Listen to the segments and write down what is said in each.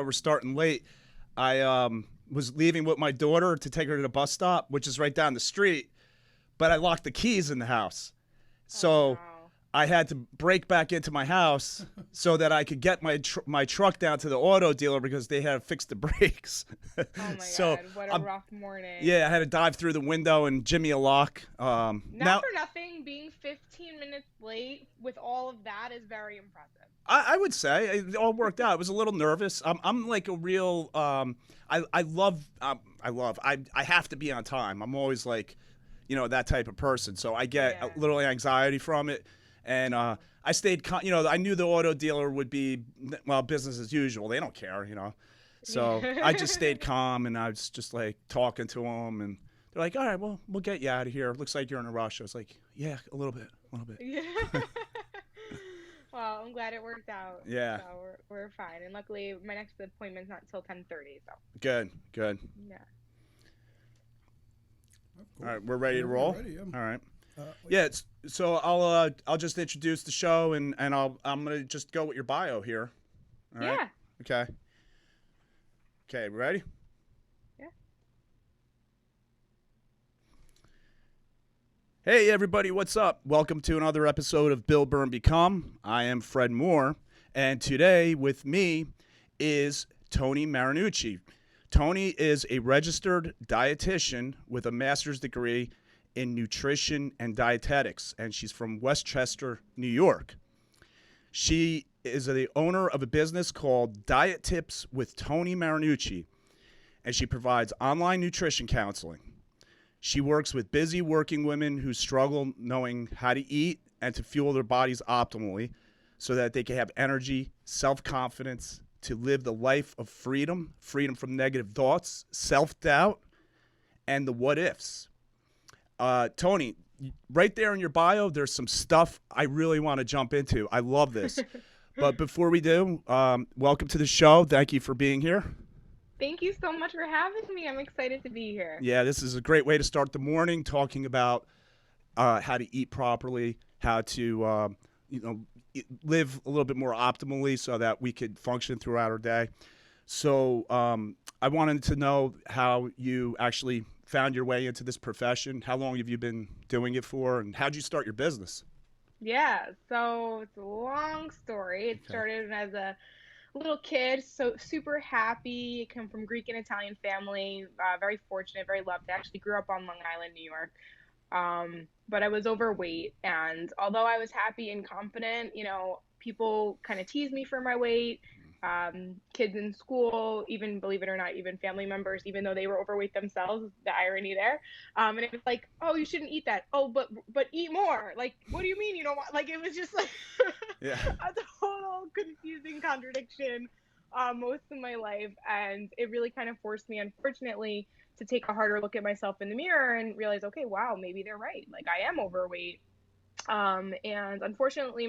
we're starting late. I was leaving with my daughter to take her to the bus stop, which is right down the street, but I locked the keys in the house. So Oh, no. I had to break back into my house so that I could get my truck down to the auto dealer because they had fixed the brakes. Oh my So God, what a rough morning. yeah, I had to dive through the window and jimmy a lock. Not Now for nothing, being 15 minutes late with all of that is very impressive. I would say it all worked out. I was a little nervous. I'm like a real I have to be on time. I'm always like, that type of person. So I get a little anxiety from it. And I stayed, I knew the auto dealer would be, business as usual. They don't care, So I just stayed calm, and I was just like talking to them, and they're like, all right, well, we'll get you out of here. Looks like you're in a rush. I was like, yeah, a little bit. Yeah. Well, I'm glad it worked out. Yeah. So we're fine. And luckily, my next appointment's not until 10:30. So. Good. Yeah. All right, we're ready to roll. Ready, yeah. All right. Yeah. So I'll just introduce the show, and I'm gonna just go with your bio here. All right? Yeah. Okay. Ready? Yeah. Hey everybody, what's up? Welcome to another episode of Build, Burn, Become. I am Fred Moore, and today with me is Toni Marinucci. Toni is a registered dietitian with a master's degree in nutrition and dietetics, and she's from Westchester, New York. She is the owner of a business called Diet Tips with Toni Marinucci, and she provides online nutrition counseling. She works with busy working women who struggle knowing how to eat and to fuel their bodies optimally so that they can have energy, self-confidence, to live the life of freedom from negative thoughts, self-doubt, and the what-ifs. Toni, right there in your bio, there's some stuff I really want to jump into. I love this. But before we do, welcome to the show. Thank you for being here. Thank you so much for having me. I'm excited to be here. Yeah, this is a great way to start the morning, talking about how to eat properly, how to live a little bit more optimally so that we could function throughout our day. So I wanted to know how you actually found your way into this profession. How long have you been doing it for, and how did you start your business? Yeah, so it's a long story. It started as a little kid, so super happy. Come from Greek and Italian family, very fortunate, very loved. I actually grew up on Long Island, New York. But I was overweight, and although I was happy and confident, people kind of teased me for my weight. Kids in school, even, believe it or not, even family members, even though they were overweight themselves, the irony there. And it was like, oh, you shouldn't eat that. Oh, but eat more. Like, what do you mean you don't want? Like, it was just like Yeah. a total confusing contradiction most of my life, and it really kind of forced me, unfortunately, to take a harder look at myself in the mirror and realize, okay, wow, maybe they're right. Like, I am overweight. And unfortunately,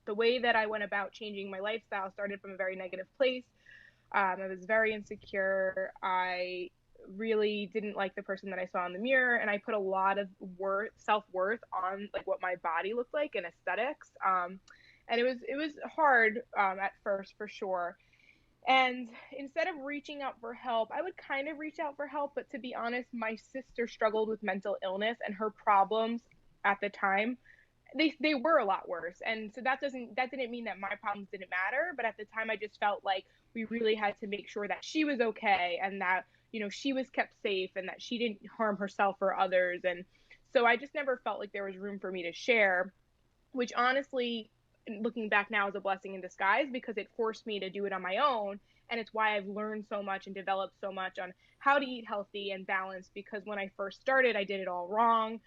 the way that I went about changing my lifestyle started from a very negative place. I was very insecure. I really didn't like the person that I saw in the mirror, and I put a lot of self-worth on like what my body looked like and aesthetics. And it was hard at first, for sure. And instead of reaching out for help, I would kind of reach out for help, but to be honest, my sister struggled with mental illness, and her problems at the time, they were a lot worse. And so that didn't mean that my problems didn't matter, but at the time I just felt like we really had to make sure that she was okay, and that she was kept safe, and that she didn't harm herself or others. And so I just never felt like there was room for me to share, which honestly, looking back now, is a blessing in disguise, because it forced me to do it on my own. And it's why I've learned so much and developed so much on how to eat healthy and balanced, because when I first started, I did it all wrong.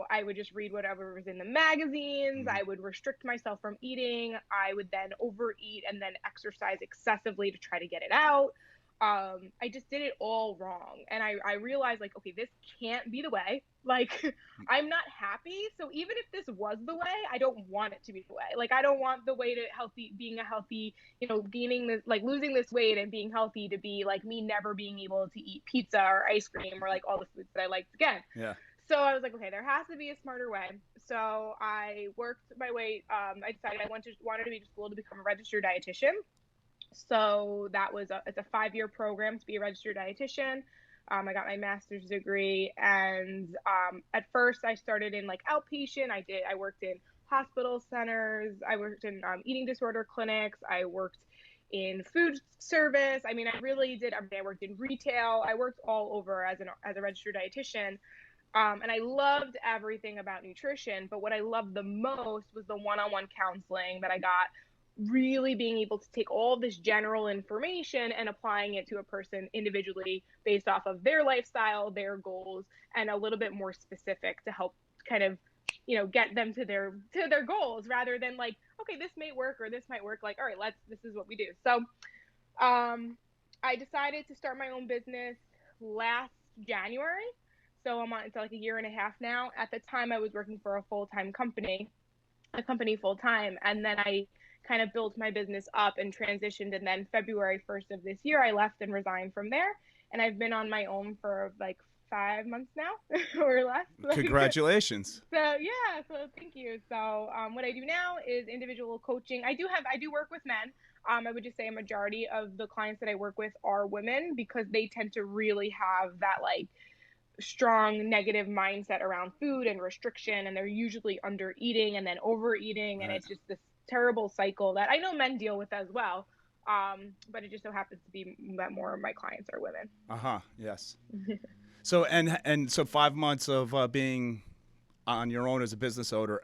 I would just read whatever was in the magazines. I would restrict myself from eating. I would then overeat and then exercise excessively to try to get it out. I just did it all wrong. And I realized, like, okay, this can't be the way. Like, I'm not happy. So even if this was the way, I don't want it to be the way. Like, I don't want the way to being a healthy, gaining this, like losing this weight and being healthy, to be like me never being able to eat pizza or ice cream or like all the foods that I liked again. Yeah. So I was like, okay, there has to be a smarter way. So I worked my way. I decided I wanted to be to school to become a registered dietitian. So it's a 5-year program to be a registered dietitian. I got my master's degree, and at first I started in like outpatient. I worked in hospital centers. I worked in eating disorder clinics. I worked in food service. I mean, I really did everything. I worked in retail. I worked all over as a registered dietitian. And I loved everything about nutrition, but what I loved the most was the one-on-one counseling that I got, really being able to take all this general information and applying it to a person individually based off of their lifestyle, their goals, and a little bit more specific to help kind of, get them to their goals, rather than like, okay, this may work or this might work. Like, all right, this is what we do. So I decided to start my own business last January. So it's like a year and a half now. At the time, I was working for a company full time. And then I kind of built my business up and transitioned. And then February 1st of this year, I left and resigned from there. And I've been on my own for like 5 months now or less. Congratulations. So thank you. So what I do now is individual coaching. I do work with men. I would just say a majority of the clients that I work with are women, because they tend to really have that like strong negative mindset around food and restriction, and they're usually under eating and then overeating, and it's just this terrible cycle that I know men deal with as well. But it just so happens to be that more of my clients are women. Yes. So so 5 months of being on your own as a business owner,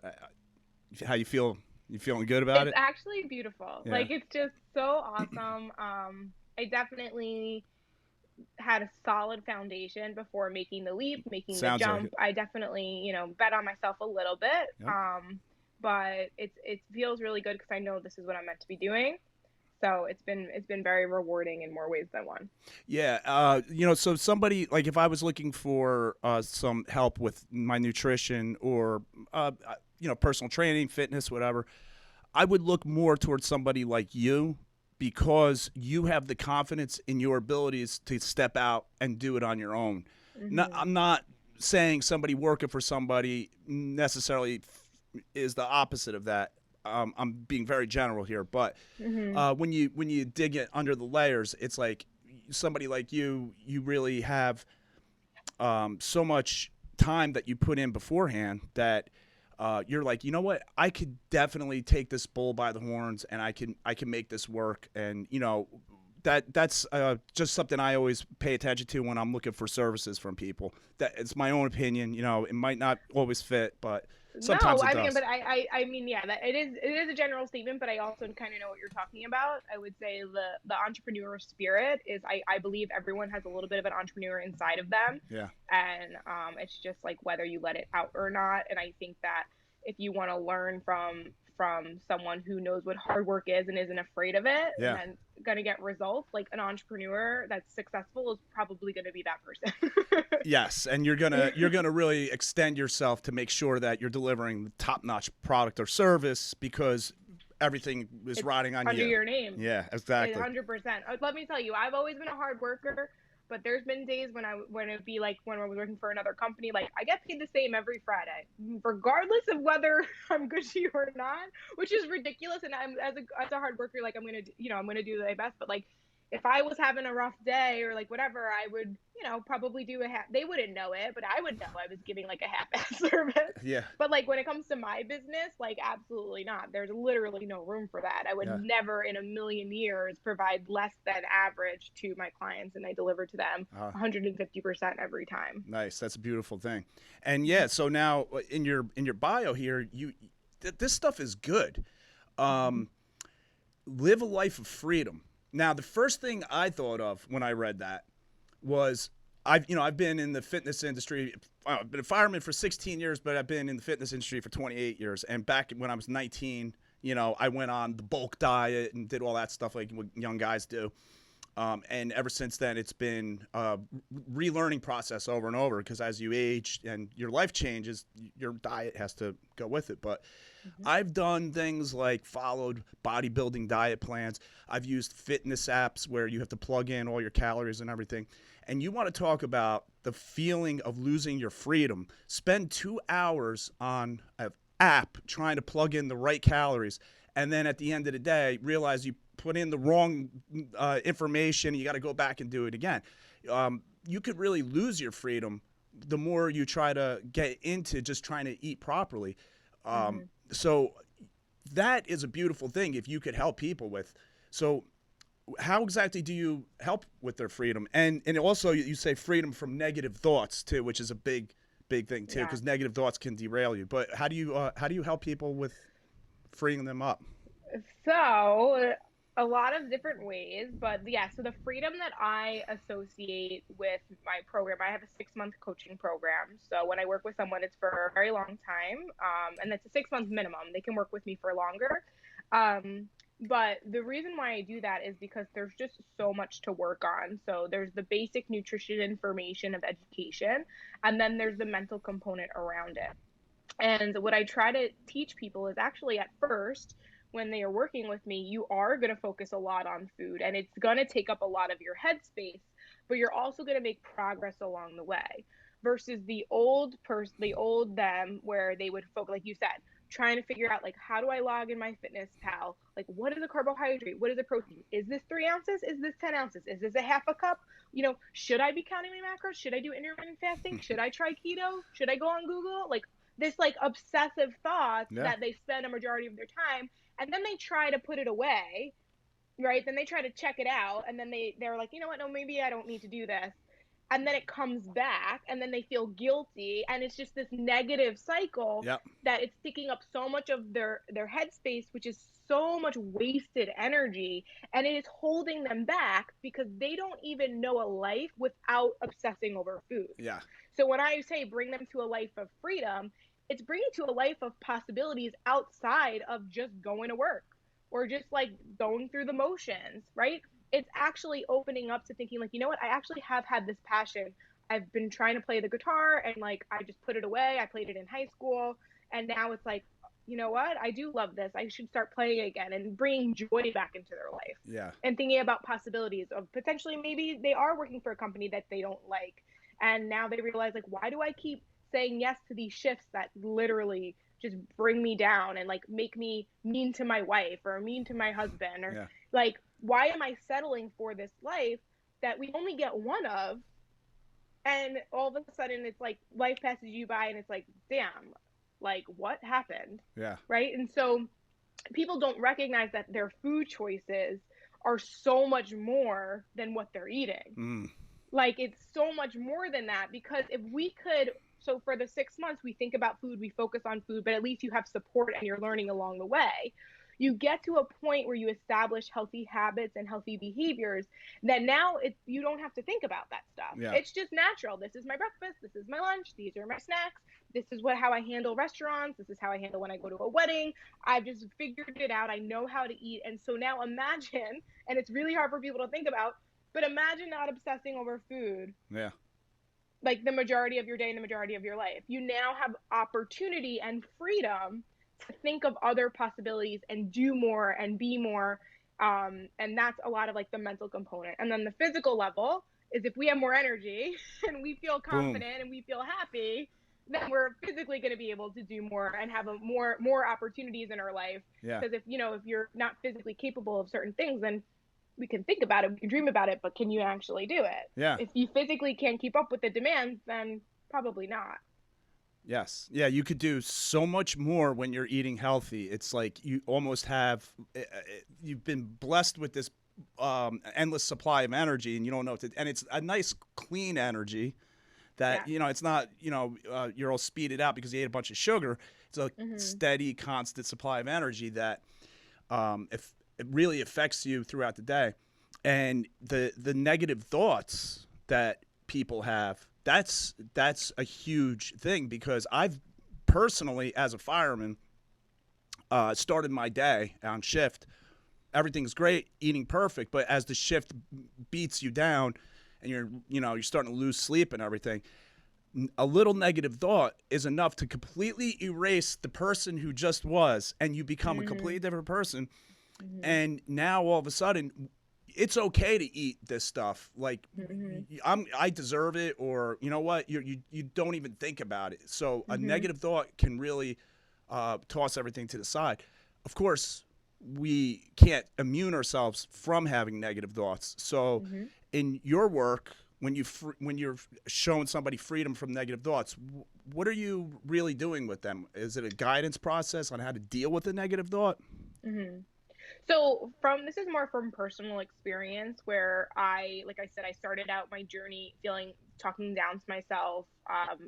how you feel? You feeling good about it? It's actually beautiful. Yeah. Like, it's just so awesome. I definitely had a solid foundation before making the leap, making the jump. Like I definitely, bet on myself a little bit. Yep. But it feels really good because I know this is what I'm meant to be doing. So it's been very rewarding in more ways than one. Yeah. So somebody, like, if I was looking for some help with my nutrition or personal training, fitness, whatever, I would look more towards somebody like you, because you have the confidence in your abilities to step out and do it on your own. Mm-hmm. I'm not saying somebody working for somebody necessarily is the opposite of that. I'm being very general here, but when you dig it under the layers, it's like somebody like you really have so much time that you put in beforehand that you're like, you know what, I could definitely take this bull by the horns, and I can make this work. And that's just something I always pay attention to when I'm looking for services from people. That it's my own opinion. It might not always fit, but sometimes it does. But I mean, yeah, that it is a general statement, but I also kind of know what you're talking about. I would say the entrepreneur spirit is, I believe everyone has a little bit of an entrepreneur inside of them. Yeah. And it's just like whether you let it out or not. And I think that if you want to learn from someone who knows what hard work is and isn't afraid of it, and then going to get results, like an entrepreneur that's successful is probably going to be that person. Yes, and you're gonna really extend yourself to make sure that you're delivering the top-notch product or service, because everything is riding on under your name. Yeah, exactly. 100%. Let me tell you, I've always been a hard worker, but there's been days when it'd be like when I was working for another company, like I get paid the same every Friday, regardless of whether I'm gushy or not, which is ridiculous. And I'm as a hard worker, like I'm gonna do my best, but like if I was having a rough day or like whatever, I would, probably do they wouldn't know it, but I would know I was giving like a half-ass service. Yeah. But like when it comes to my business, like absolutely not. There's literally no room for that. I would never in a million years provide less than average to my clients, and I deliver to them 150% every time. Nice. That's a beautiful thing. And so now in your bio here, this stuff is good. Live a life of freedom. Now, the first thing I thought of when I read that was I've been in the fitness industry. I've been a fireman for 16 years, but I've been in the fitness industry for 28 years. And back when I was 19, I went on the bulk diet and did all that stuff like what young guys do. And ever since then, it's been a relearning process over and over, because as you age and your life changes, your diet has to go with it. But I've done things like followed bodybuilding diet plans. I've used fitness apps where you have to plug in all your calories and everything. And you want to talk about the feeling of losing your freedom. Spend 2 hours on an app trying to plug in the right calories. And then at the end of the day, realize you put in the wrong information. You got to go back and do it again. You could really lose your freedom the more you try to get into just trying to eat properly. So that is a beautiful thing if you could help people with. So how exactly do you help with their freedom? And also you say freedom from negative thoughts too, which is a big thing too, because negative thoughts can derail you. But how do you help people with freeing them up? So a lot of different ways, but so the freedom that I associate with my program, I have a 6-month coaching program. So when I work with someone, it's for a very long time, and it's a 6-month minimum. They can work with me for longer. But the reason why I do that is because there's just so much to work on. So there's the basic nutrition information of education, and then there's the mental component around it. And what I try to teach people is actually at first, when they are working with me, you are going to focus a lot on food, and it's going to take up a lot of your headspace, but you're also going to make progress along the way versus the old them where they would focus, like you said, trying to figure out, like, how do I log in my fitness pal? Like, what is a carbohydrate? What is a protein? Is this 3 ounces? Is this 10 ounces? Is this a half a cup? Should I be counting my macros? Should I do intermittent fasting? Should I try keto? Should I go on Google? Like this, like obsessive thoughts that they spend a majority of their time. And then they try to put it away, right? Then they try to check it out. And then they're like, you know what? No, maybe I don't need to do this. And then it comes back and then they feel guilty. And it's just this negative cycle that it's taking up so much of their headspace, which is so much wasted energy. And it is holding them back because they don't even know a life without obsessing over food. Yeah. So when I say bring them to a life of freedom, it's bringing to a life of possibilities outside of just going to work or just like going through the motions, right? It's actually opening up to thinking like, you know what? I actually have had this passion. I've been trying to play the guitar and like, I just put it away. I played it in high school. And now it's like, you know what? I do love this. I should start playing again and bringing joy back into their life. Yeah. And thinking about possibilities of potentially maybe they are working for a company that they don't like. And now they realize like, why do I keep saying yes to these shifts that literally just bring me down and like make me mean to my wife or mean to my husband or like, why am I settling for this life that we only get one of? And all of a sudden it's like life passes you by and it's like, damn, like what happened? Yeah. Right. And so people don't recognize that their food choices are so much more than what they're eating. Like it's so much more than that, because if we could, so for the 6 months, we think about food, we focus on food, but at least you have support and you're learning along the way. You get to a point where you establish healthy habits and healthy behaviors that now you don't have to think about that stuff. Yeah. It's just natural. This is my breakfast. This is my lunch. These are my snacks. This is how I handle restaurants. This is how I handle when I go to a wedding. I've just figured it out. I know how to eat. And so now imagine, and it's really hard for people to think about, but imagine not obsessing over food. Yeah. Like the majority of your day and the majority of your life. You now have opportunity and freedom to think of other possibilities and do more and be more. And that's a lot of like the mental component. And then the physical level is if we have more energy and we feel confident and we feel happy, then we're physically going to be able to do more and have more opportunities in our life. Yeah. Because if you're not physically capable of certain things, then we can think about it, we can dream about it, but can you actually do it? Yeah. If you physically can't keep up with the demands, then probably not. Yes. Yeah, you could do so much more when you're eating healthy. It's like you almost you've been blessed with this endless supply of energy, and you don't know and it's a nice clean energy that, it's not, you're all speeded out because you ate a bunch of sugar. It's a steady, constant supply of energy that if it really affects you throughout the day. And the negative thoughts that people have, that's a huge thing, because I've personally, as a fireman, started my day on shift. Everything's great, eating perfect, but as the shift beats you down and you're starting to lose sleep and everything, a little negative thought is enough to completely erase the person who just was, and you become a completely different person. And now all of a sudden, it's okay to eat this stuff. Like I deserve it, or you know what, you don't even think about it. So a negative thought can really toss everything to the side. Of course, we can't immune ourselves from having negative thoughts. So Mm-hmm. in your work, when you're showing somebody freedom from negative thoughts, what are you really doing with them? Is it a guidance process on how to deal with a negative thought? Mm-hmm. So this is more from personal experience where like I said, I started out my journey talking down to myself.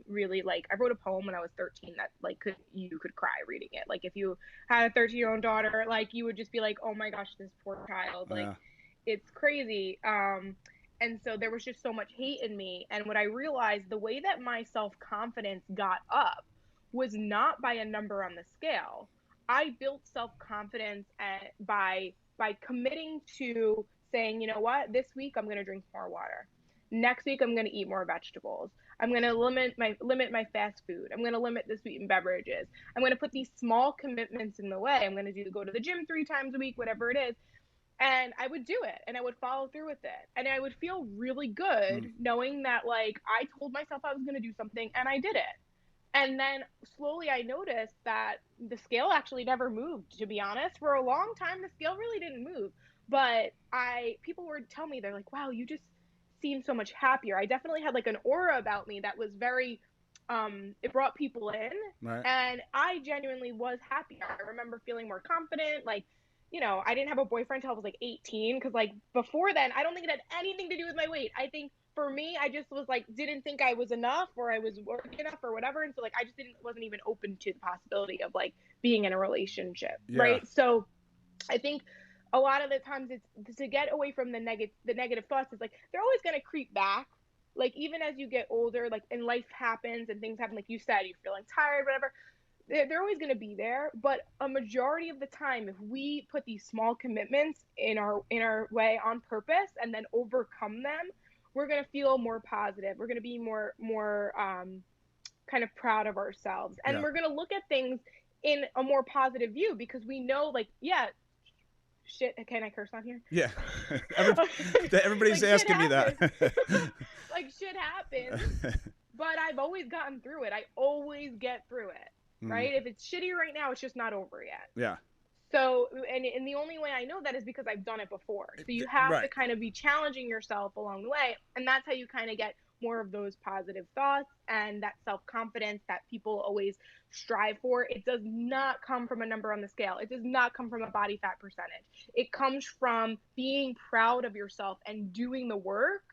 Really, like, I wrote a poem when I was 13 that, like, you could cry reading it. Like, if you had a 13-year-old daughter, like, you would just be like, oh my gosh, this poor child, like, Yeah. it's crazy. And so there was just so much hate in me. And what I realized, the way that my self-confidence got up was not by a number on the scale. I built self-confidence by committing to saying, you know what, this week I'm going to drink more water. Next week I'm going to eat more vegetables. I'm going to limit my fast food. I'm going to limit the sweetened beverages. I'm going to put these small commitments in the way. I'm going to go to the gym 3 times a week, whatever it is. And I would do it, and I would follow through with it. And I would feel really good knowing that, like, I told myself I was going to do something and I did it. And then slowly I noticed that the scale actually never moved, to be honest. For a long time, the scale really didn't move. But people would tell me, they're like, wow, you just seem so much happier. I definitely had, like, an aura about me that was very, it brought people in. Right. And I genuinely was happier. I remember feeling more confident. Like, I didn't have a boyfriend until I was like 18. Cause, like, before then, I don't think it had anything to do with my weight. I think for me, I just was like, didn't think I was enough or I was worthy enough or whatever. And so, like, I just wasn't even open to the possibility of, like, being in a relationship. Yeah. Right. So I think a lot of the times it's to get away from the negative thoughts. Is like, they're always going to creep back. Like, even as you get older, like, and life happens and things happen, like you said, you're feeling tired, whatever, they're always going to be there. But a majority of the time, if we put these small commitments in our way on purpose and then overcome them, we're going to feel more positive. We're going to be more kind of proud of ourselves, and Yeah. we're going to look at things in a more positive view, because we know, like, yeah, shit, can I curse on here? Yeah. Everybody's Like, shit asking me that. happens. Like, shit happens, but I've always gotten through it. I always get through it, right? If it's shitty right now, it's just not over yet. Yeah. So, and the only way I know that is because I've done it before. So you have to Right. kind of be challenging yourself along the way. And that's how you kind of get more of those positive thoughts and that self-confidence that people always strive for. It does not come from a number on the scale. It does not come from a body fat percentage. It comes from being proud of yourself and doing the work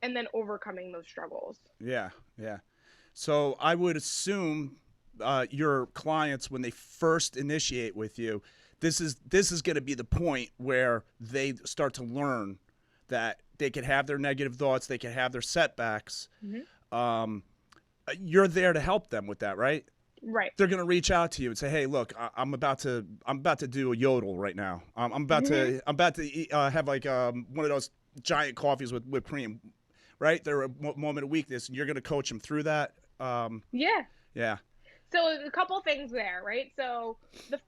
and then overcoming those struggles. Yeah. Yeah. So I would assume your clients, when they first initiate with you, this is going to be the point where they start to learn that they can have their negative thoughts, they can have their setbacks. You're there to help them with that, right? Right. They're going to reach out to you and say, "Hey, look, I'm about to do a yodel right now. I'm about to eat, have like one of those giant coffees with whipped cream." Right? They're a moment of weakness, and you're going to coach them through that. Yeah. Yeah. So a couple things there, right? So the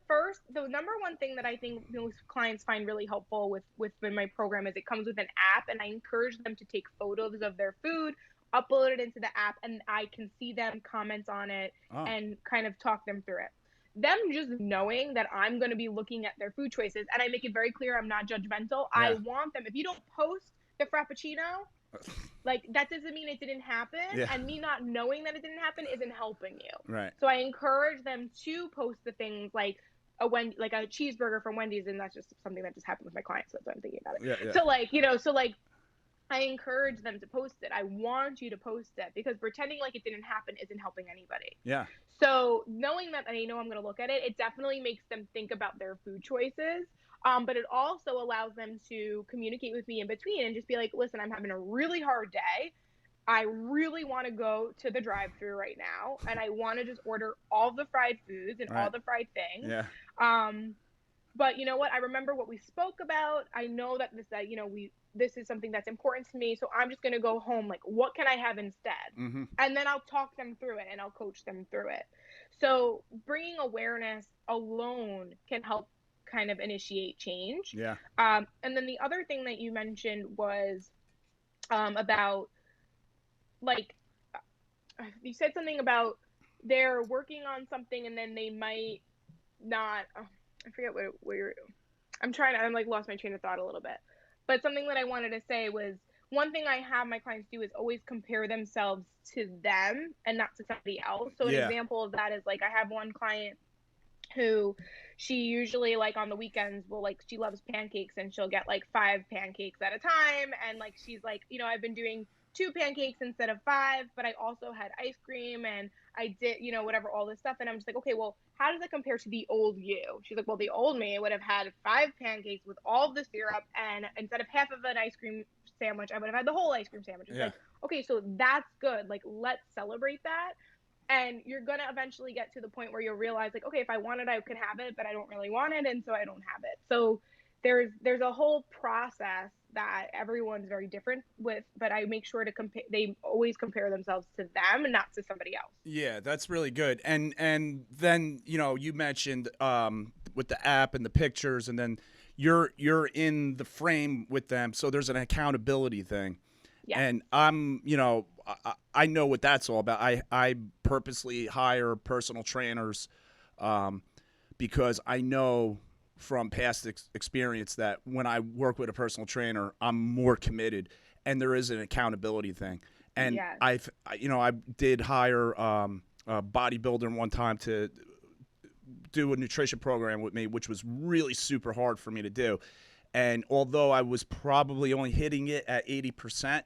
number one thing that I think most clients find really helpful with my program is it comes with an app, and I encourage them to take photos of their food, upload it into the app, and I can see them comment on it and kind of talk them through it. Them just knowing that I'm going to be looking at their food choices, and I make it very clear I'm not judgmental. Yeah. I want them, if you don't post the Frappuccino, like, that doesn't mean it didn't happen. Yeah. And me not knowing that it didn't happen isn't helping you. Right. So I encourage them to post the things like a cheeseburger from Wendy's, and that's just something that just happened with my clients, so that's why I'm thinking about it. Yeah, yeah. So like I encourage them to post it. I want you to post it, because pretending like it didn't happen isn't helping anybody. Yeah. So knowing that I know I'm going to look at it, it definitely makes them think about their food choices. But it also allows them to communicate with me in between and just be like, listen, I'm having a really hard day. I really want to go to the drive-thru right now, and I want to just order all the fried foods and all the fried things. Yeah. But you know what? I remember what we spoke about. I know that this is something that's important to me. So I'm just going to go home. Like, what can I have instead? And then I'll talk them through it and I'll coach them through it. So bringing awareness alone can help kind of initiate change. Yeah. And then the other thing that you mentioned was about, like, you said something about they're working on something and then they might not, I forget what you're, I'm like lost my train of thought a little bit. But something that I wanted to say was one thing I have my clients do is always compare themselves to them and not to somebody else. So an Yeah. example of that is like I have one client who she usually like on the weekends will like she loves pancakes and she'll get like 5 pancakes at a time and like she's like I've been doing 2 pancakes instead of 5, but I also had ice cream and I did whatever all this stuff, and I'm just like, okay, well, how does it compare to the old you? She's like, well, the old me would have had 5 pancakes with all the syrup, and instead of half of an ice cream sandwich I would have had the whole ice cream sandwich. It's Yeah. like, okay, so that's good, like let's celebrate that. And you're going to eventually get to the point where you'll realize like, okay, if I want it I could have it, but I don't really want it, and so I don't have it. So there's a whole process that everyone's very different with, but I make sure to compare. They always compare themselves to them and not to somebody else. Yeah, that's really good. And then you mentioned with the app and the pictures, and then you're in the frame with them, so there's an accountability thing. Yeah. And I know what that's all about. I purposely hire personal trainers because I know from past experience that when I work with a personal trainer, I'm more committed, and there is an accountability thing. And Yes. I did hire a bodybuilder one time to do a nutrition program with me, which was really super hard for me to do. And although I was probably only hitting it at 80%,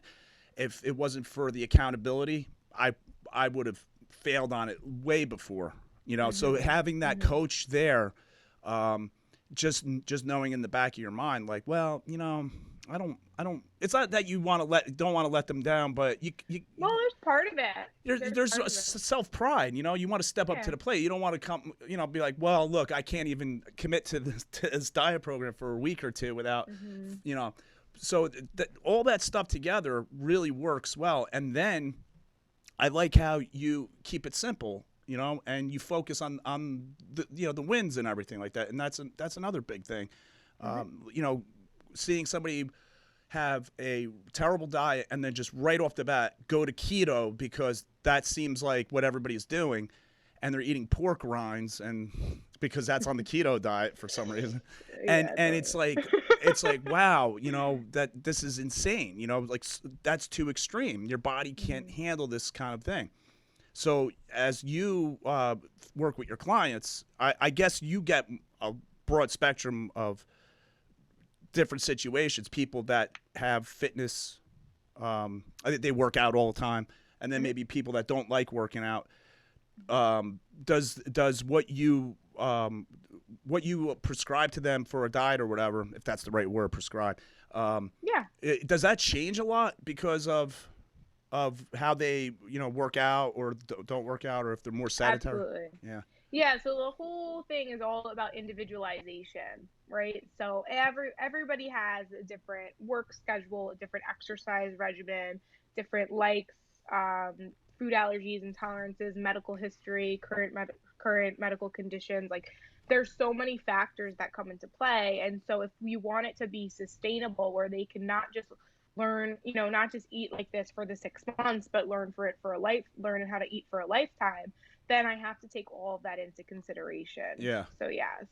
if it wasn't for the accountability, I would have failed on it way before. So having that coach there, just knowing in the back of your mind, like, well, I don't. It's not that you don't want to let them down, but you well, there's part of it. there's self pride. You want to step up to the plate. You don't want to come. Be like, well, look, I can't even commit to this diet program for a week or two without, So all that stuff together really works well. And then I like how you keep it simple. And you focus on the the wins and everything like that. And that's another big thing. Seeing somebody have a terrible diet and then just right off the bat go to keto because that seems like what everybody's doing, and they're eating pork rinds and because that's on the keto diet for some reason. And it's like wow, that this is insane. Like that's too extreme. Your body can't handle this kind of thing. So as you work with your clients, I guess you get a broad spectrum of different situations. People that have fitness, I think they work out all the time, and then maybe people that don't like working out. Does what you prescribe to them for a diet or whatever, if that's the right word, prescribe? Does that change a lot because of how they work out or don't work out, or if they're more sedentary? Absolutely. Yeah, so the whole thing is all about individualization, right? So everybody has a different work schedule, a different exercise regimen, different likes, food allergies, intolerances, medical history, current medical conditions. Like there's so many factors that come into play. And so if we want it to be sustainable, where they can not just learn, not just eat like this for the 6 months, but learn how to eat for a lifetime, then I have to take all of that into consideration. Yeah.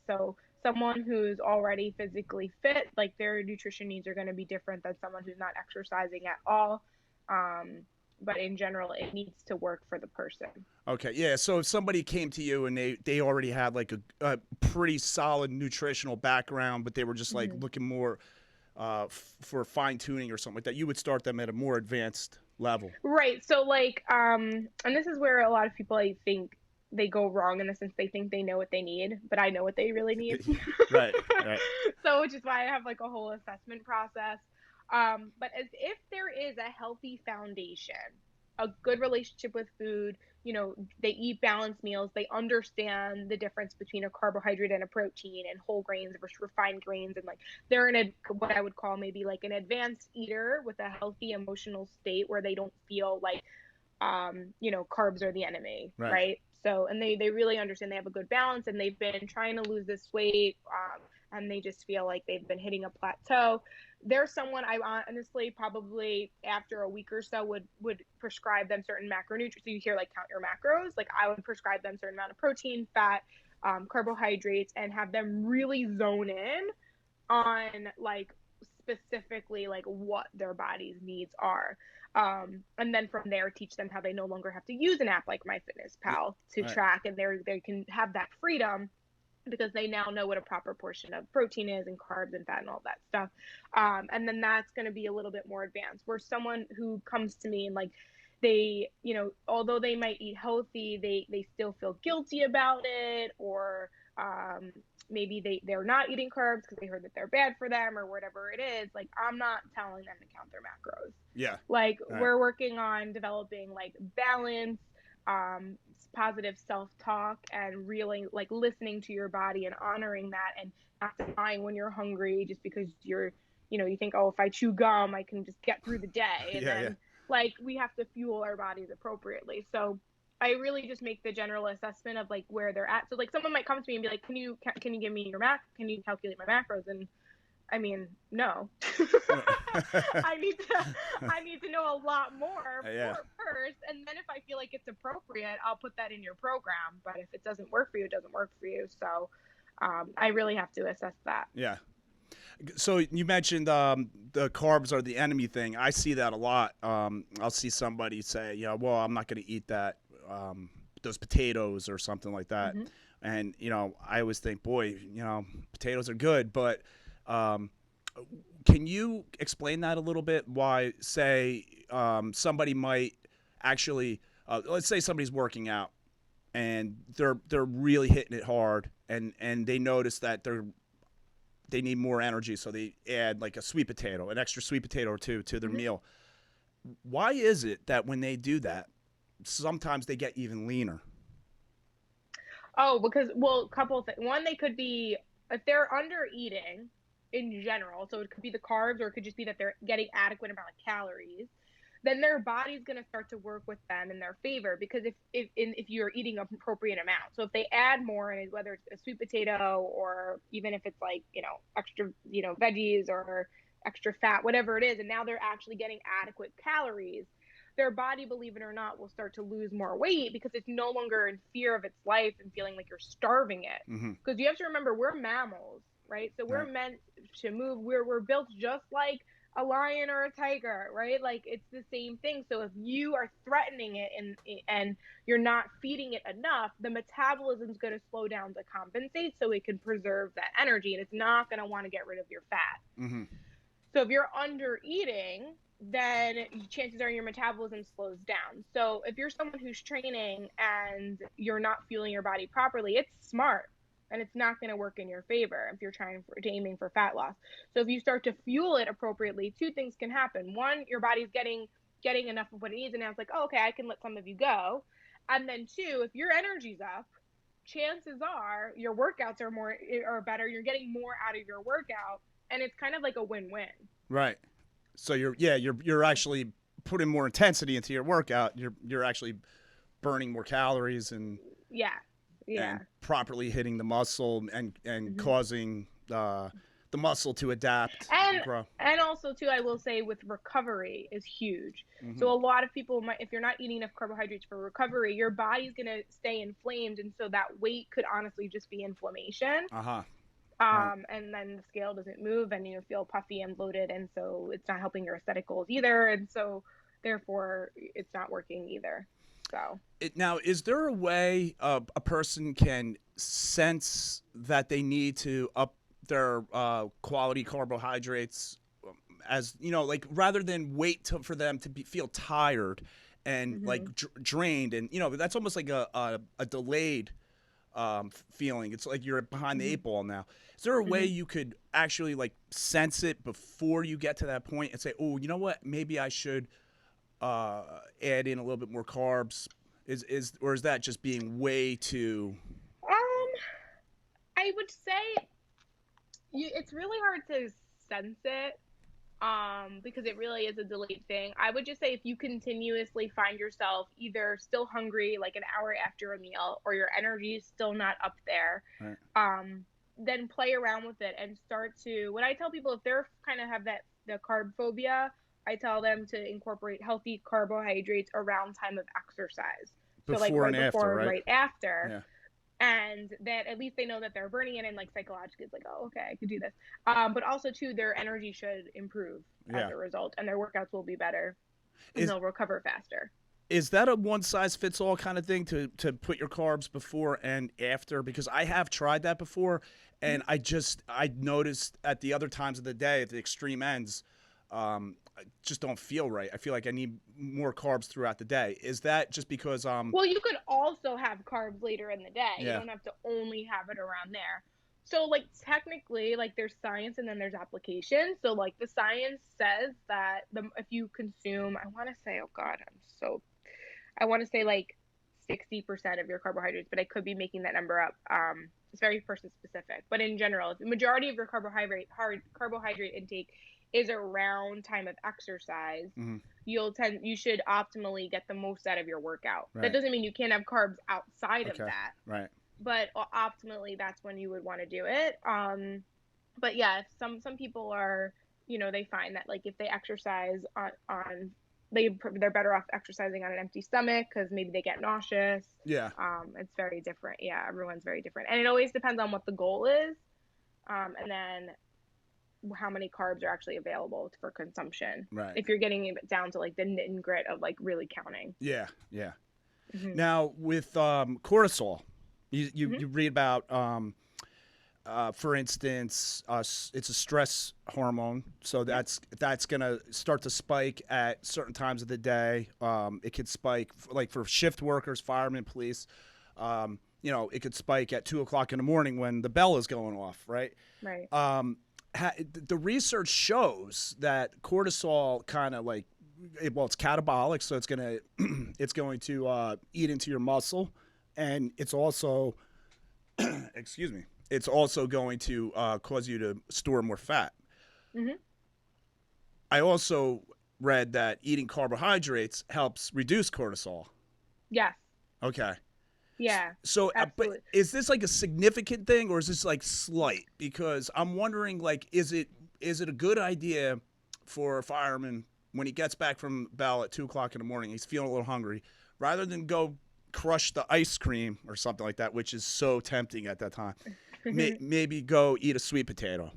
So someone who's already physically fit, like their nutrition needs are going to be different than someone who's not exercising at all. But in general, it needs to work for the person. Okay. Yeah. So if somebody came to you and they already had like a pretty solid nutritional background, but they were just like looking more for fine tuning or something like that, you would start them at a more advanced level. Right. So like, and this is where a lot of people, I think, they go wrong in the sense they think they know what they need, but I know what they really need. Right. So which is why I have like a whole assessment process. But as if there is a healthy foundation, a good relationship with food, they eat balanced meals, they understand the difference between a carbohydrate and a protein, and whole grains versus refined grains, and like they're in what I would call maybe like an advanced eater with a healthy emotional state where they don't feel like carbs are the enemy, right? So, and they really understand, they have a good balance, and they've been trying to lose this weight, and they just feel like they've been hitting a plateau. There's someone I honestly probably after a week or so would prescribe them certain macronutrients. So you hear like count your macros. Like I would prescribe them a certain amount of protein, fat, carbohydrates, and have them really zone in on like specifically like what their body's needs are. And then from there, teach them how they no longer have to use an app like MyFitnessPal to Right. track, and they can have that freedom because they now know what a proper portion of protein is and carbs and fat and all that stuff. And then that's going to be a little bit more advanced. Where someone who comes to me and like they, you know, although they might eat healthy, they still feel guilty about it, or maybe they're not eating carbs because they heard that they're bad for them or whatever it is. Like, I'm not telling them to count their macros. Yeah. Like, Right. we're working on developing like balance, positive self-talk, and really like listening to your body and honoring that, and not denying when you're hungry just because you're, you know, you think, oh, if I chew gum I can just get through the day. And Yeah. then like we have to fuel our bodies appropriately. So I really just make the general assessment of like where they're at. So like someone might come to me and be like, can you give me your can you calculate my macros? And I mean, no. I need to know a lot more Yeah. first, and then if I feel like it's appropriate, I'll put that in your program. But if it doesn't work for you, it doesn't work for you. So I really have to assess that. Yeah. So you mentioned the carbs are the enemy thing. I see that a lot. I'll see somebody say, yeah, well, I'm not going to eat that, those potatoes or something like that. Mm-hmm. And, you know, I always think, boy, you know, potatoes are good. But can you explain that a little bit? Why, say, somebody might actually, let's say somebody's working out and they're really hitting it hard, and they notice that they need more energy, so they add like a sweet potato, an extra sweet potato or two to their Mm-hmm. meal. Why is it that when they do that, sometimes they get even leaner? Oh, because, well, a couple of things. One, they could be, if they're under eating in general, so it could be the carbs, or it could just be that they're getting adequate amount of calories, then their body's going to start to work with them in their favor. Because if you're eating an appropriate amount, so if they add more, and whether it's a sweet potato, or even if it's like, you know, extra, you know, veggies or extra fat, whatever it is, and now they're actually getting adequate calories, their body, believe it or not, will start to lose more weight because it's no longer in fear of its life and feeling like you're starving it. Mm-hmm. Because you have to remember, we're mammals, right? So we're Right. meant to move. We're built just like a lion or a tiger, right? Like, it's the same thing. So if you are threatening it and you're not feeding it enough, the metabolism is going to slow down to compensate so it can preserve that energy, and it's not going to want to get rid of your fat. Mm-hmm. So if you're under eating, then chances are your metabolism slows down. So if you're someone who's training and you're not fueling your body properly, it's smart, and it's not going to work in your favor if you're aiming for fat loss. So if you start to fuel it appropriately, two things can happen. One, your body's getting enough of what it needs, and now it's like, oh, okay, I can let some of you go. And then two, if your energy's up, chances are your workouts are better. You're getting more out of your workout, and it's kind of like a win-win. Right. So you're actually putting more intensity into your workout. You're actually burning more calories and Yeah. properly hitting the muscle and Mm-hmm. causing the muscle to adapt and grow. And also too, I will say, with recovery is huge. Mm-hmm. So a lot of people if you're not eating enough carbohydrates for recovery, your body's going to stay inflamed, and so that weight could honestly just be inflammation. Uh-huh. And then the scale doesn't move, and you feel puffy and bloated, and so it's not helping your aesthetic goals either, and so therefore it's not working either. So Now, is there a way a person can sense that they need to up their quality carbohydrates, as you know, like rather than wait for them to feel tired and Mm-hmm. like drained, and you know that's almost like a delayed feeling. It's like you're behind the Mm-hmm. eight ball now. Is there a way Mm-hmm. you could actually like sense it before you get to that point and say, oh, you know what, maybe I should add in a little bit more carbs? Or is that just being way too? I would say it's really hard to sense it, because it really is a delayed thing. I would just say, if you continuously find yourself either still hungry like an hour after a meal, or your energy is still not up there, Right. then play around with it and start to, when I tell people, if they're kind of have the carb phobia, I tell them to incorporate healthy carbohydrates around time of exercise. So like Before right and after, before, right? right after. Yeah. and that at least they know that they're burning it, and like psychologically it's like, oh, okay, I could do this. But also too, their energy should improve as Yeah. a result, and their workouts will be better, and Is they'll recover faster. is that a one size fits all kind of thing to put your carbs before and after? Because I have tried that before, and I noticed at the other times of the day at the extreme ends, I just don't feel right. I feel like I need more carbs throughout the day. Is that just because Well, you could also have carbs later in the day. You yeah. don't have to only have it around there. So like technically, like there's science and then there's application. So like the science says that if you consume, I want to say, oh God, I want to say like 60% of your carbohydrates, but I could be making that number up. It's very person specific, but in general, the majority of your carbohydrate intake is around time of exercise. Mhm. You should optimally get the most out of your workout. That Right. doesn't mean you can't have carbs outside of Okay. that, Right. but optimally that's when you would want to do it. But yeah, some people are, they find that like if they exercise on they're better off exercising on an empty stomach because maybe they get nauseous. Yeah. It's very different. Yeah, everyone's very different, and it always depends on what the goal is, and then how many carbs are actually available for consumption. Right. If you're getting it down to like the nit and grit of like really counting. Yeah. Yeah. Mm-hmm. Now with cortisol, you Mm-hmm. you read about for instance, it's a stress hormone, so that's going to start to spike at certain times of the day. It could spike like for shift workers, firemen, police. It could spike at 2 o'clock in the morning when the bell is going off, right? Right. The research shows that cortisol kind of like, well, it's catabolic, so it's going to eat into your muscle, and it's also, excuse me, it's also going to cause you to store more fat. Mm-hmm. I also read that eating carbohydrates helps reduce cortisol. Yes. Okay. Yeah. So, but Absolutely. is this like a significant thing, or is this like slight? Because I'm wondering, like, is it a good idea for a fireman when he gets back from bell at 2 o'clock in the morning, he's feeling a little hungry, rather than go crush the ice cream or something like that, which is so tempting at that time, maybe go eat a sweet potato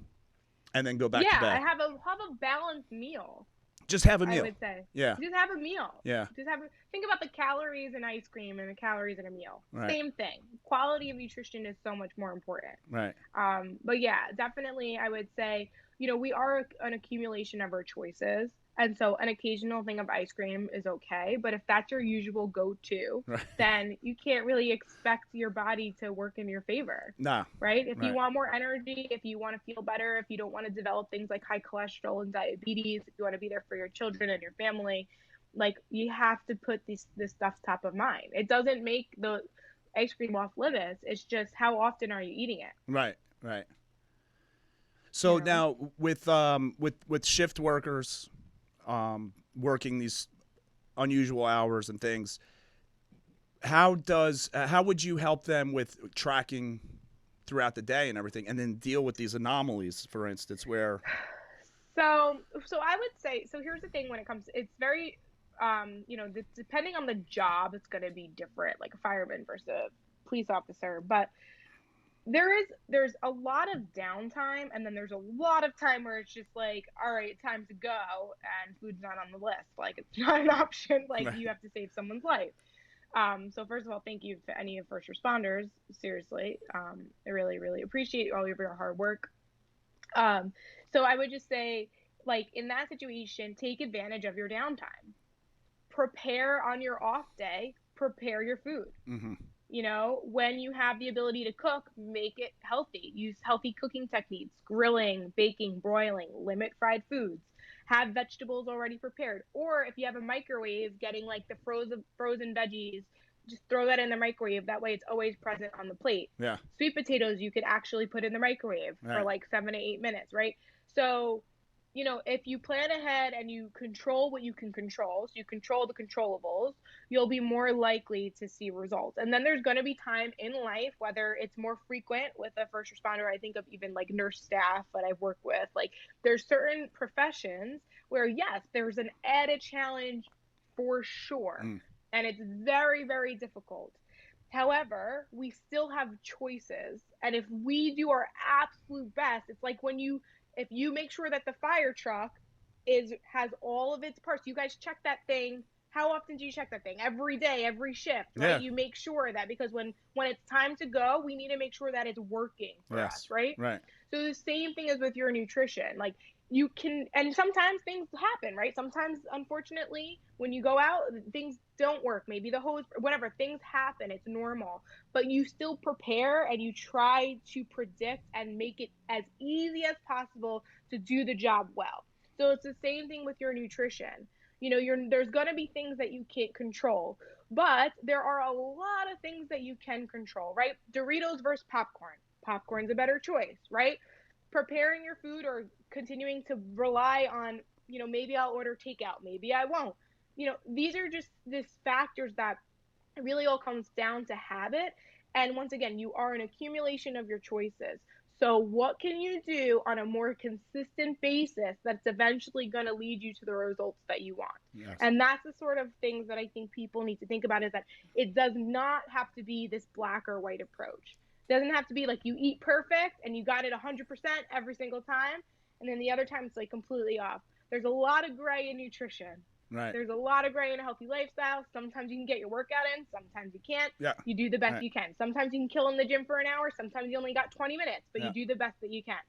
and then go back to bed. I have a balanced meal. Just have a I meal. would say. Yeah. Just have a meal. Yeah. Think about the calories in ice cream and the calories in a meal. Right. Same thing. Quality of nutrition is so much more important. Right. But yeah, definitely I would say, we are an accumulation of our choices. And so an occasional thing of ice cream is okay. But if that's your usual go-to, Right. then you can't really expect your body to work in your favor. Nah. Right? If Right. you want more energy, if you want to feel better, if you don't want to develop things like high cholesterol and diabetes, if you want to be there for your children and your family, like you have to put this stuff top of mind. It doesn't make the ice cream off limits. It's just how often are you eating it? Right. Right. So now with shift workers, working these unusual hours and things, how would you help them with tracking throughout the day and everything, and then deal with these anomalies, for instance, where So I would say, so here's the thing when it comes, it's very, depending on the job, it's going to be different, like a fireman versus a police officer, but there's a lot of downtime, and then there's a lot of time where it's just like, all right, time to go, and food's not on the list. Like it's not an option. Like Right. you have to save someone's life. So first of all, thank you to any of first responders. Seriously, I really, really appreciate all of your hard work. So I would just say, like in that situation, take advantage of your downtime. Prepare on your off day. Prepare your food. mm-hmm. When you have the ability to cook, make it healthy. Use healthy cooking techniques, grilling, baking, broiling, limit fried foods. Have vegetables already prepared. Or if you have a microwave, getting like the frozen veggies, just throw that in the microwave. That way it's always present on the plate. Yeah. Sweet potatoes you could actually put in the microwave for like 7 to 8 minutes, right? So, if you plan ahead and you control what you can control, so you control the controllables, you'll be more likely to see results. And then there's going to be time in life, whether it's more frequent with a first responder. I think of even like nurse staff that I've worked with. Like there's certain professions where, yes, there's an added challenge for sure. And it's very, very difficult. However, we still have choices. And if we do our absolute best, it's like if you make sure that the fire truck has all of its parts, you guys check that thing. How often do you check that thing? Every day, every shift, right? Yeah. You make sure that, because when it's time to go, we need to make sure that it's working for us, Yes. right? Right. So the same thing is with your nutrition. Like, you can, and sometimes things happen, right? Sometimes, unfortunately, when you go out, things don't work. Maybe the hose, whatever, things happen. It's normal. But you still prepare and you try to predict and make it as easy as possible to do the job well. So it's the same thing with your nutrition. There's going to be things that you can't control, but there are a lot of things that you can control, right? Doritos versus popcorn. Popcorn's a better choice, right? Preparing your food or continuing to rely on, maybe I'll order takeout, maybe I won't. These are just these factors that it really all comes down to habit. And once again, you are an accumulation of your choices. So what can you do on a more consistent basis that's eventually going to lead you to the results that you want? Yes. And that's the sort of things that I think people need to think about, is that it does not have to be this black or white approach. It doesn't have to be like you eat perfect and you got it 100% every single time, and then the other time it's like completely off. There's a lot of gray in nutrition. Right. There's a lot of gray in a healthy lifestyle. Sometimes you can get your workout in. Sometimes you can't. Yeah. You do the best Right. you can. Sometimes you can kill in the gym for an hour. Sometimes you only got 20 minutes, but Yeah. you do the best that you can.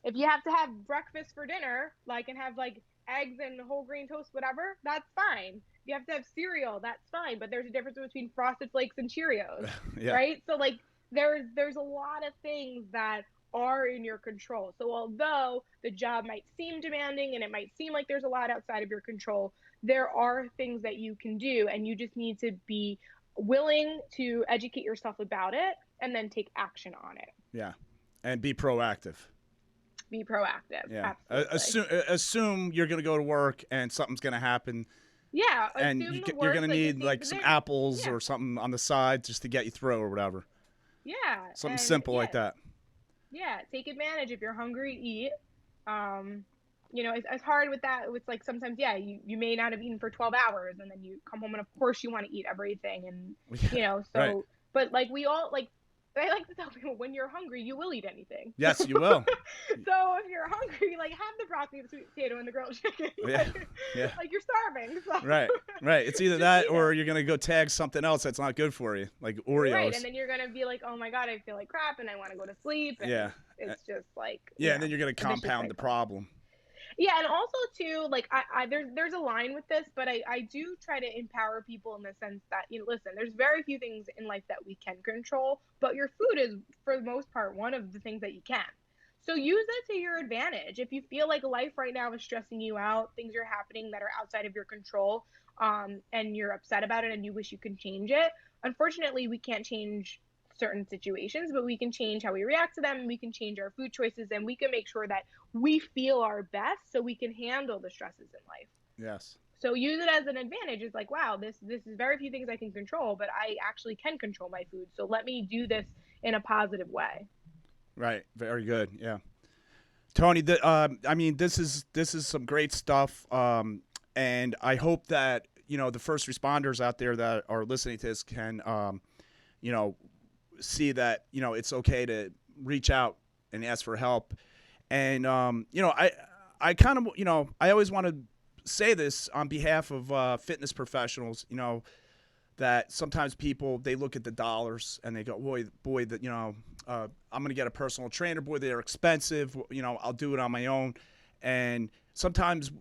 If you have to have breakfast for dinner, and have eggs and whole grain toast, whatever, that's fine. If you have to have cereal, that's fine. But there's a difference between Frosted Flakes and Cheerios, Yeah. right? So there's a lot of things that are in your control. So although the job might seem demanding and it might seem like there's a lot outside of your control, there are things that you can do, and you just need to be willing to educate yourself about it and then take action on it. Yeah. And be proactive. Be proactive. Yeah. Absolutely. Assume you're going to go to work and something's going to happen. Yeah. And you're going to need some apples or something on the side just to get you through or whatever. Yeah. Something simple like that. Yeah. Take advantage. If you're hungry, eat. It's hard with that. It's like sometimes, you may not have eaten for 12 hours and then you come home and of course you want to eat everything. And, Right. But we all, I like to tell people, when you're hungry, you will eat anything. Yes, you will. So if you're hungry, have the broccoli, the sweet potato, and the grilled chicken. Yeah. Yeah. You're starving. So. Right. It's either that or you're going to go tag something else that's not good for you, like Oreos. Right, and then you're going to be like, oh my God, I feel like crap and I want to go to sleep. And it's just and then you're going to compound the problem. Yeah, and also too, there's a line with this, but I do try to empower people in the sense that, listen, there's very few things in life that we can control, but your food is, for the most part, one of the things that you can. So use it to your advantage. If you feel like life right now is stressing you out, things are happening that are outside of your control, and you're upset about it and you wish you could change it, unfortunately, we can't change certain situations, but we can change how we react to them, and we can change our food choices, and we can make sure that we feel our best so we can handle the stresses in life. Yes. So use it as an advantage. It's like, wow, this is very few things I can control, but I actually can control my food. So let me do this in a positive way. Right. Very good. Yeah. Toni, this is some great stuff. And I hope that, the first responders out there that are listening to this can, see that, it's okay to reach out and ask for help. And, I kind of, I always want to say this on behalf of fitness professionals, that sometimes people, they look at the dollars and they go, boy, that, I'm going to get a personal trainer. Boy, they're expensive. I'll do it on my own. And sometimes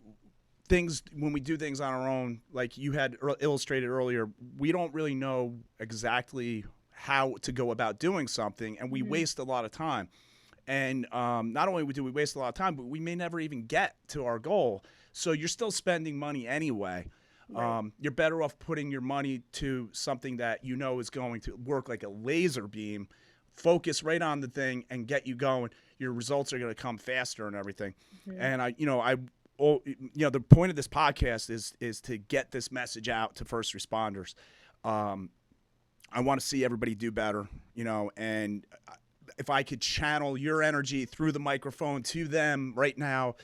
when we do things on our own, like you had illustrated earlier, we don't really know exactly how to go about doing something, and we waste a lot of time. And not only do we waste a lot of time, but we may never even get to our goal. So you're still spending money anyway. Right. You're better off putting your money to something that is going to work like a laser beam, focus right on the thing, and get you going. Your results are going to come faster and everything. Mm-hmm. And the point of this podcast is to get this message out to first responders. I want to see everybody do better, and if I could channel your energy through the microphone to them right now,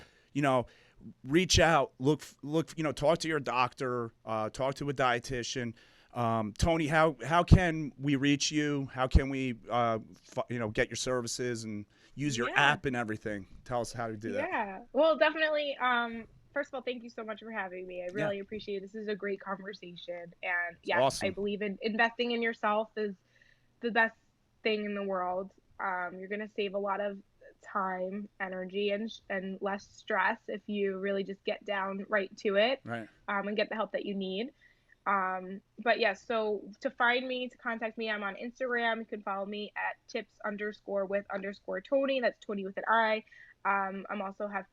reach out, look, talk to your doctor, talk to a dietitian, Toni, how can we reach you? How can we get your services and use your Yeah. app and everything? Tell us how to do that. Yeah. Well, definitely. First of all, thank you so much for having me. I Yeah, really appreciate it. This is a great conversation. And it's yes, I awesome. believe in investing in yourself is the best thing in the world. You're going to save a lot of time, energy, and less stress if you really just get down right to it, Right. and get the help that you need. But yes, so to find me, to contact me, I'm on Instagram. You can follow me at tips_with_Toni. That's Toni with an I. I'm also on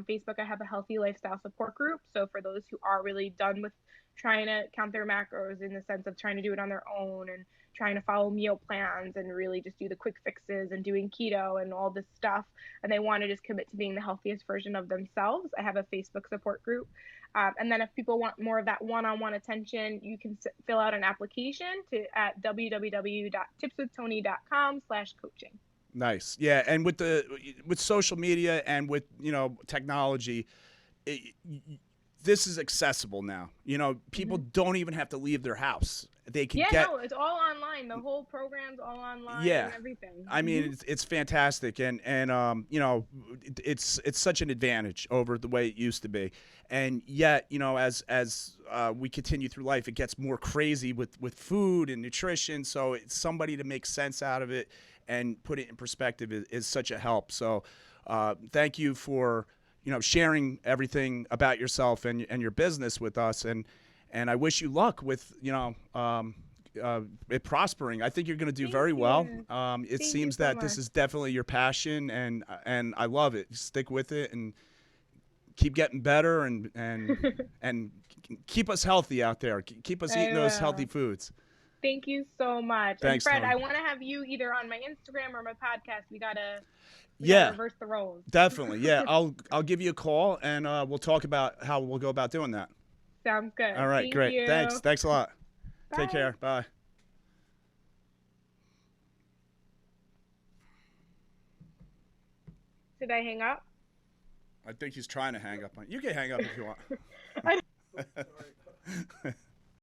Facebook. I have a healthy lifestyle support group. So for those who are really done with trying to count their macros in the sense of trying to do it on their own and trying to follow meal plans and really just do the quick fixes and doing keto and all this stuff, and they want to just commit to being the healthiest version of themselves, I have a Facebook support group. And then if people want more of that one-on-one attention, you can fill out an application at www.tipswithtoni.com/coaching. Nice. Yeah, and with social media and with technology, it, this is accessible now. People don't even have to leave their house. They can Yeah, get. no, it's all online. The whole program's all online Yeah, and everything. I mean it's fantastic, and it's such an advantage over the way it used to be, and yet as we continue through life, it gets more crazy with food and nutrition. So it's somebody to make sense out of it and put it in perspective is such a help. So thank you for sharing everything about yourself and your business with us, and I wish you luck with it prospering. I think you're going to do Thank very well. you. It Thank you seems so that this much. is definitely your passion, and I love it. Stick with it and keep getting better, and keep us healthy out there. Keep us I eating those healthy will. foods. Thank you so much. And Thanks, Fred, Toni. I want to have you either on my Instagram or my podcast. We gotta Yeah, reverse the roles. definitely. Yeah, I'll give you a call, and we'll talk about how we'll go about doing that. Sounds All good. right, Thank great. you. Thanks a lot. Take Bye. care. Bye. Did I hang up? I think he's trying to hang up on you. You can hang up if you want. I